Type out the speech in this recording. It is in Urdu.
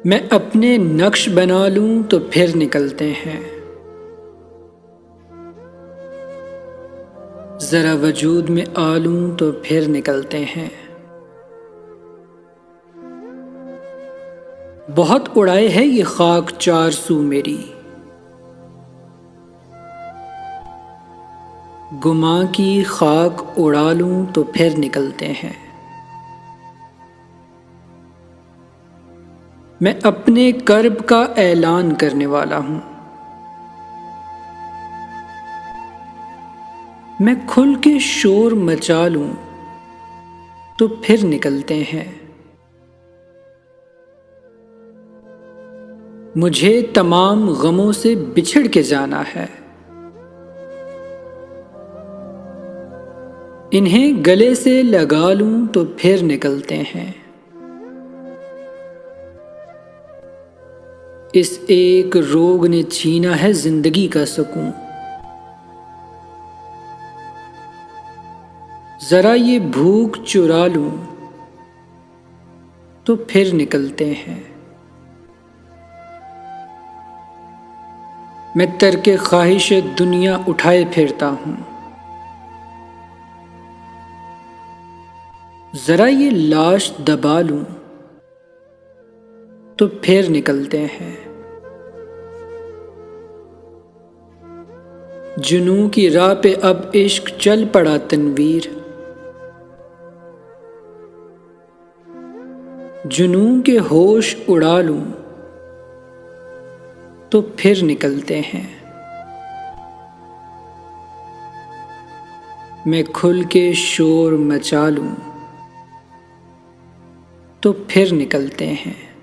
میں اپنے نقش بنا لوں تو پھر نکلتے ہیں، ذرا وجود میں آ لوں تو پھر نکلتے ہیں۔ بہت اڑائے ہے یہ خاک چار سو میری، گماں کی خاک اڑا لوں تو پھر نکلتے ہیں۔ میں اپنے کرب کا اعلان کرنے والا ہوں، میں کھل کے شور مچا لوں تو پھر نکلتے ہیں۔ مجھے تمام غموں سے بچھڑ کے جانا ہے، انہیں گلے سے لگا لوں تو پھر نکلتے ہیں۔ اس ایک روگ نے چھینا ہے زندگی کا سکون، ذرا یہ بھوک چرا لوں تو پھر نکلتے ہیں۔ میں ترک خواہش دنیا اٹھائے پھرتا ہوں، ذرا یہ لاش دبا لوں تو پھر نکلتے ہیں۔ جنوں کی راہ پہ اب عشق چل پڑا تنویر، جنوں کے ہوش اڑا لوں تو پھر نکلتے ہیں۔ میں کھل کے شور مچا لوں تو پھر نکلتے ہیں۔